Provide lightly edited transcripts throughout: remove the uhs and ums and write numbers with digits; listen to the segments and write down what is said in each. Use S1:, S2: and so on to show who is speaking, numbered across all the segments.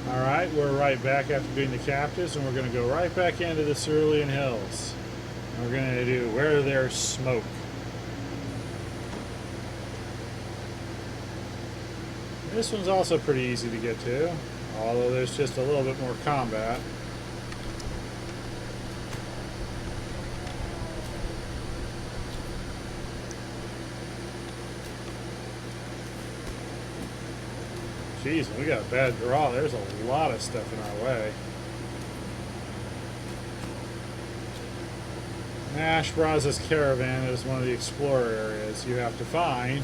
S1: Alright, we're right back after doing the captives, and we're going to go right back into the Cerulean Hills. And we're going to do Where There's Smoke. This one's also pretty easy to get to, although there's just a little bit more combat. Jeez, we got a bad draw. There's a lot of stuff in our way. Nash Braza's Caravan is one of the explorer areas you have to find.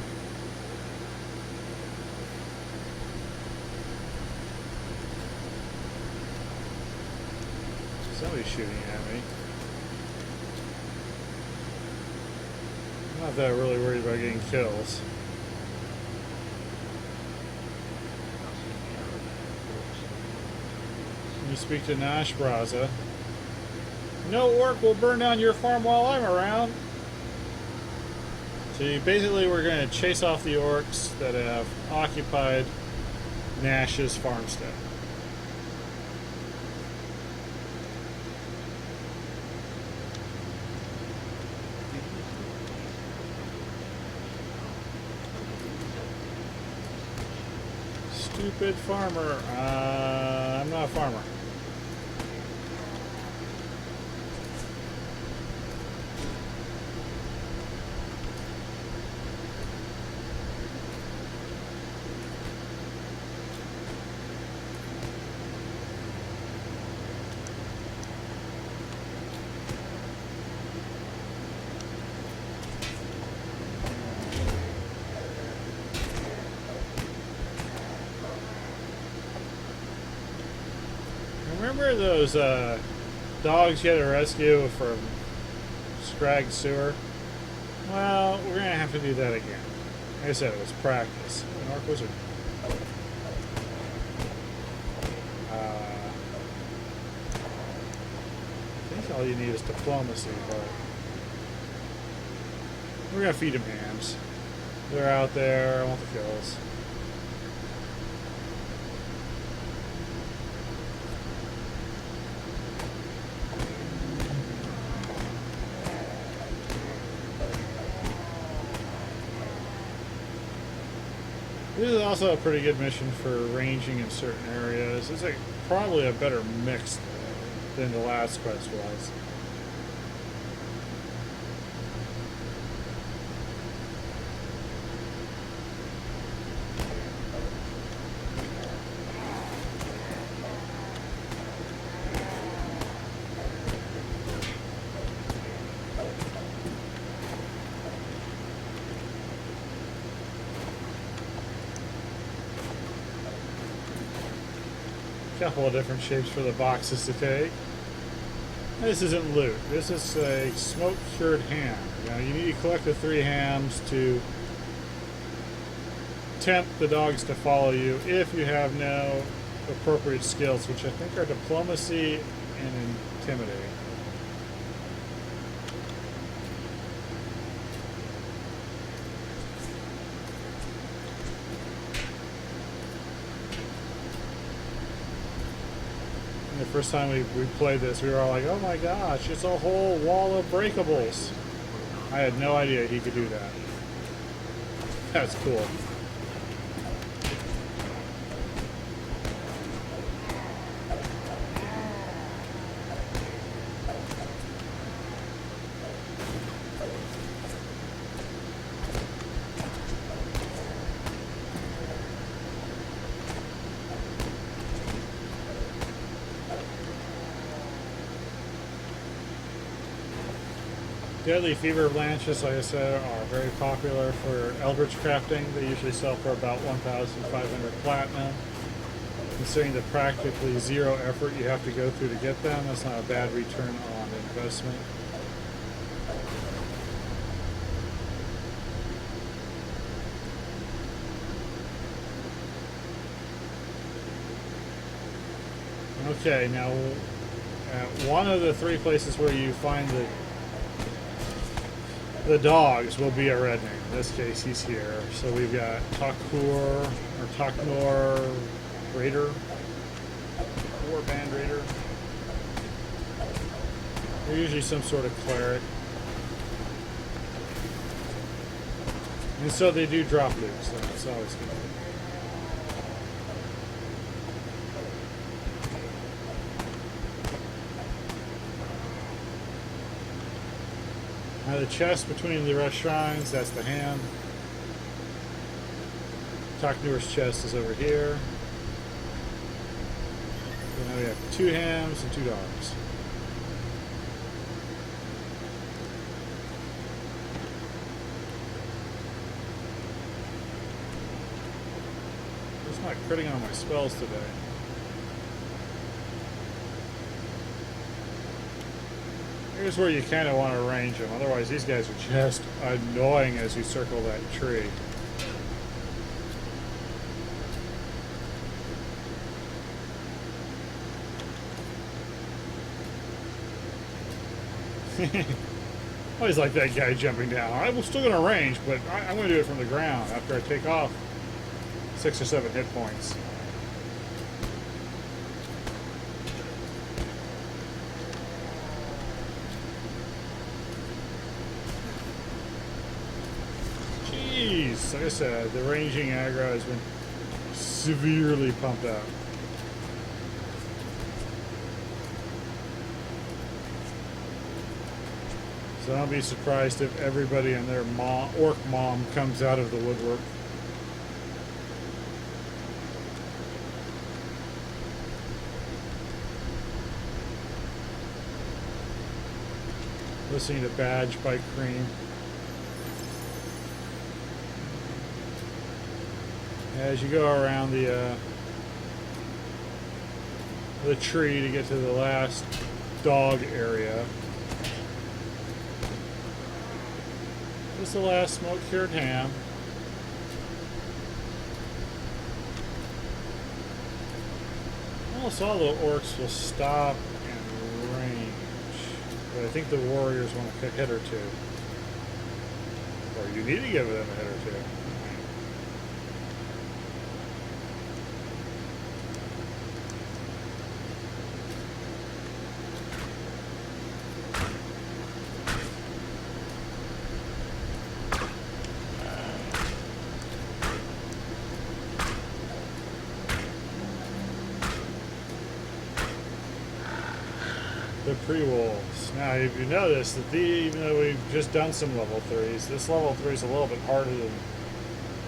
S1: Somebody's shooting at me. Not that really worried about getting kills. You speak to Nash Braza. No orc will burn down your farm while I'm around. So basically we're going to chase off the orcs that have occupied Nash's farmstead. Stupid farmer. I'm not a farmer. Remember those dogs you had to rescue from Scrag Sewer? Well, we're going to have to do that again. Like I said, it was practice. An orc wizard. I think all you need is diplomacy, but we're going to feed them hams. They're out there. I want the kills. This is also a pretty good mission for ranging in certain areas. It's like probably a better mix than the last quest was. Couple of different shapes for the boxes to take. This isn't loot. This is a smoke-cured ham. Now you need to collect the 3 hams to tempt the dogs to follow you if you have no appropriate skills, which I think are diplomacy and intimidating. The first time we played this, we were all like, oh my gosh, it's a whole wall of breakables. I had no idea he could do that. That's cool. Deadly Fever Blanches, like I said, are very popular for Eldritch crafting. They usually sell for about 1,500 platinum. Considering the practically 0 effort you have to go through to get them, that's not a bad return on investment. Okay, now at one of the 3 places where you find the dogs will be a red name. In this case, he's here. So we've got Taknor Raider. warband raider. They're usually some sort of cleric. And so they do drop loot, so that's always good. Now the chest between the rest shrines, that's the ham. Taknur's chest is over here. So now we have 2 hams and 2 dogs. It's not critting on my spells today. Here's where you kind of want to range them. Otherwise, these guys are just annoying as you circle that tree. Always like that guy jumping down. I'm still going to range, but I'm going to do it from the ground after I take off 6 or 7 hit points. Jeez, like I said, the ranging aggro has been severely pumped up. So don't be surprised if everybody and their orc mom comes out of the woodwork. Listening to Badge by Cream. As you go around the tree to get to the last dog area. This is the last smoke-cured ham. Almost all the orcs will stop and range. But I think the warriors want a hit or two. Or you need to give them a hit or two. The pre-wolves. Now, if you notice that even though we've just done some level 3s, this level 3 is a little bit harder than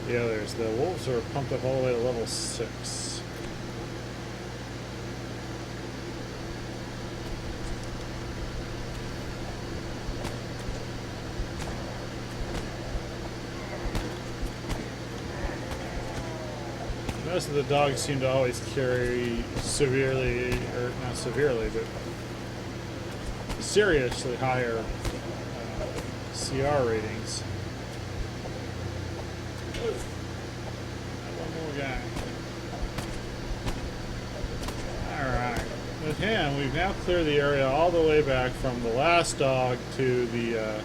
S1: the others. The wolves are pumped up all the way to level 6. Most of the dogs seem to always carry severely, or not severely, but seriously higher CR ratings. One more guy. Alright. With him, we've now cleared the area all the way back from the last dog to the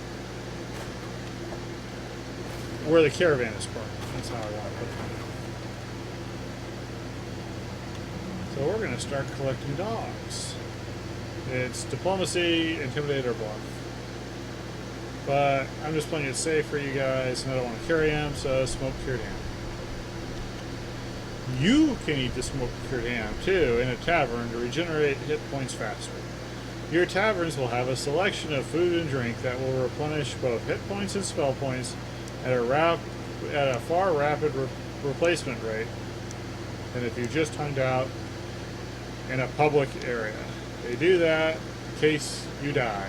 S1: where the caravan is parked. That's how I want to put it. So we're going to start collecting dogs. It's diplomacy, intimidate, or bluff. But I'm just playing it safe for you guys, and I don't want to carry him, so smoke cured ham. You can eat the smoke cured ham too in a tavern to regenerate hit points faster. Your taverns will have a selection of food and drink that will replenish both hit points and spell points at a far rapid replacement rate than if you just hung out in a public area. They do that in case you die.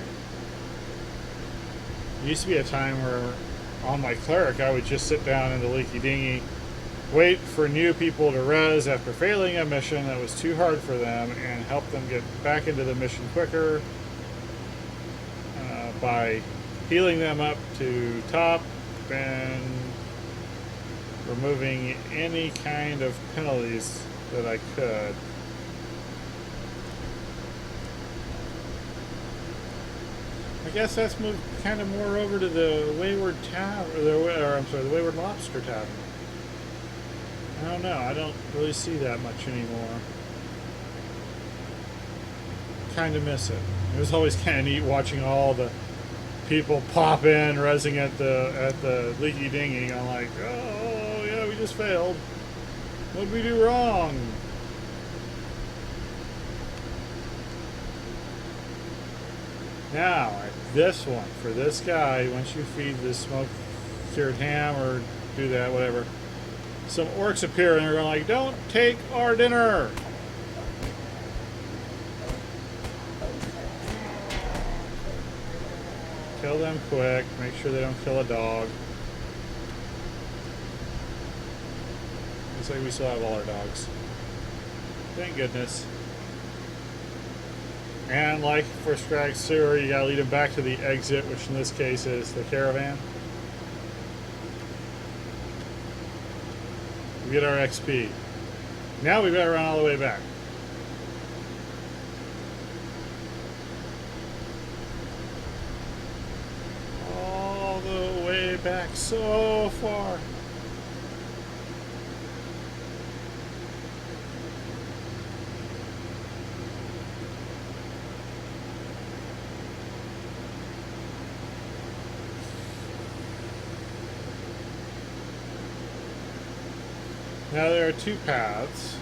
S1: There used to be a time where on my cleric I would just sit down in the leaky dinghy, wait for new people to res after failing a mission that was too hard for them, and help them get back into the mission quicker by healing them up to top and removing any kind of penalties that I could. I guess that's moved kind of more over to the Wayward Tavern, or I'm sorry, the Wayward Lobster Tavern. I don't know. I don't really see that much anymore. kind of miss it. It was always kind of neat watching all the people pop in, rezzing at the leaky dinghy. I'm like, oh yeah, we just failed. What did we do wrong? Now, this one, for this guy, once you feed the smoked cured ham or do that, whatever, some orcs appear and they're going like, don't take our dinner! Kill them quick, make sure they don't kill a dog. Looks like we still have all our dogs. Thank goodness. And like for Strag Sewer, you gotta lead them back to the exit, which in this case is the caravan. We get our XP. Now we gotta run all the way back. All the way back so far. Now there are two paths.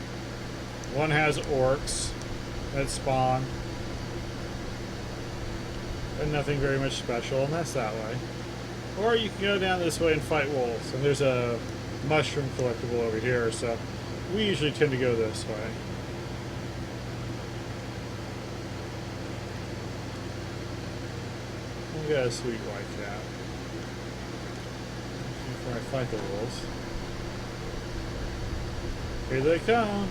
S1: One has orcs that spawn, and nothing very much special, and that's that way. Or you can go down this way and fight wolves, and there's a mushroom collectible over here, so we usually tend to go this way. We got a sweet white cat. Before I fight the wolves. Here they come.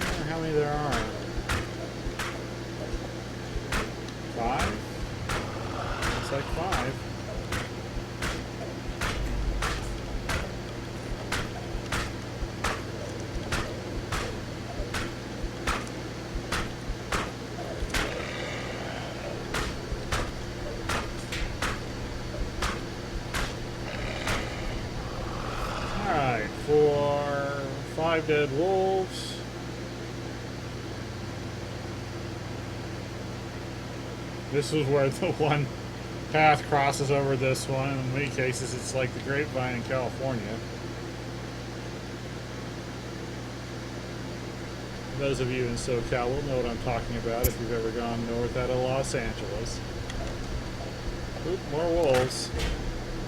S1: I wonder how many there are. 5? Looks like 5. For 5 dead wolves. This is where the one path crosses over this one. In many cases, it's like the grapevine in California. Those of you in SoCal will know what I'm talking about if you've ever gone north out of Los Angeles. Oop, more wolves.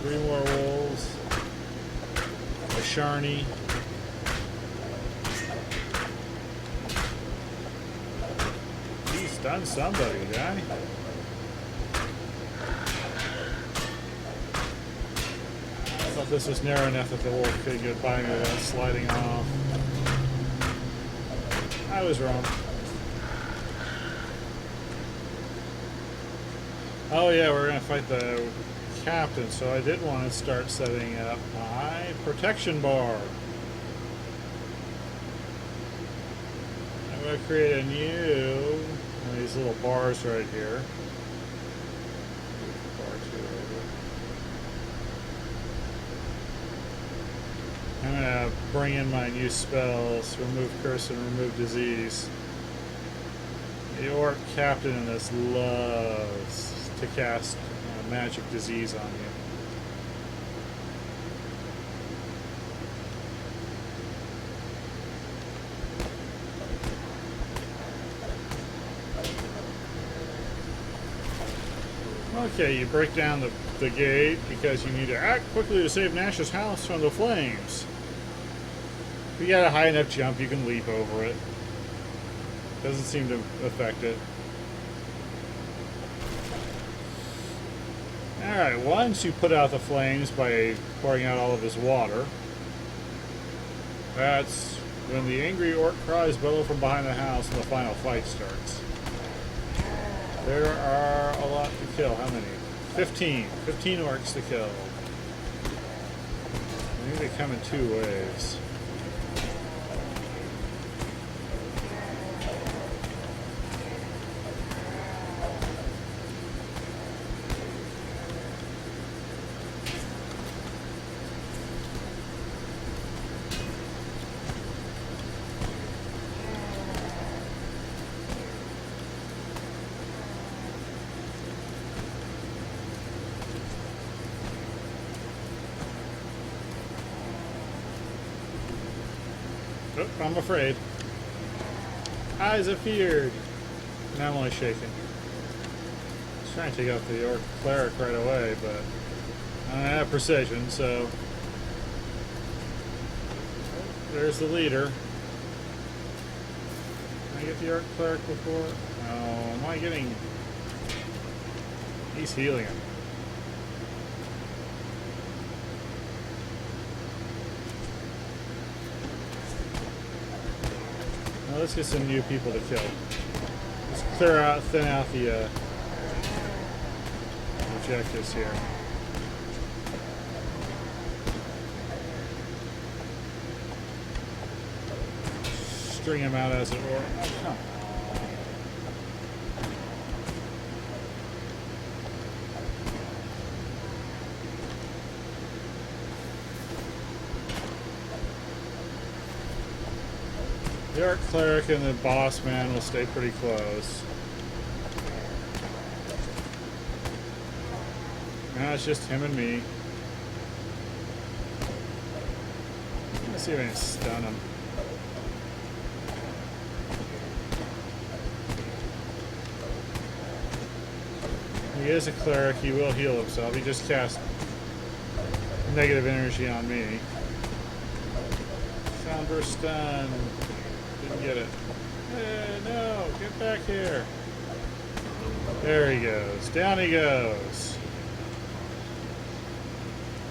S1: 3 more wolves. A Sharny. He stunned somebody, guy. I thought this was narrow enough that the wolf could get by me without sliding off. I was wrong. Oh yeah, we're gonna fight the captain, so I did want to start setting up my protection bar. I'm going to create a new one of these little bars right here. I'm going to bring in my new spells, remove curse and remove disease. The orc captain in this loves to cast magic disease on you. Okay, you break down the gate because you need to act quickly to save Nash's house from the flames. If you got a high enough jump, you can leap over it. Doesn't seem to affect it. Alright, once you put out the flames by pouring out all of his water, that's when the angry orc cries bellow from behind the house and the final fight starts. There are a lot to kill. How many? 15. 15 orcs to kill. I think they come in 2 waves. Oh, I'm afraid. Eyes are feared. Now I'm only shaking. I was trying to take out the Orc Cleric right away, but I don't have precision, so. There's the leader. Can I get the Orc Cleric before? No, am I getting. He's healing him. Now let's get some new people to kill. Let's clear out, thin out the objectives here. String him out as it were. Oh. The Arc Cleric and the boss man will stay pretty close. Now it's just him and me. Let's see if I can stun him. He is a cleric, he will heal himself. He just cast negative energy on me. Soundburst stun. Didn't get it. No, get back here. There he goes. Down he goes.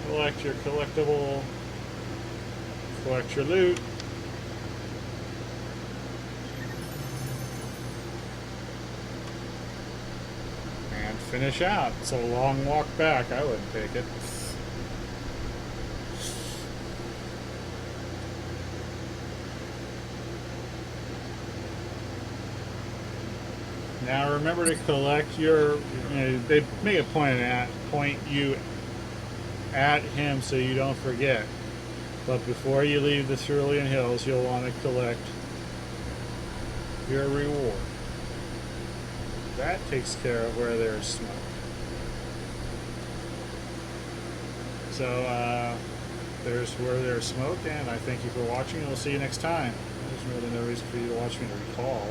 S1: Collect your collectible. Collect your loot. And finish out. It's a long walk back. I wouldn't take it. Now remember to collect your, they make a point you at him so you don't forget. But before you leave the Cerulean Hills, you'll want to collect your reward. That takes care of where there's smoke. So there's where there's smoke, and I thank you for watching, and we'll see you next time. There's really no reason for you to watch me to recall.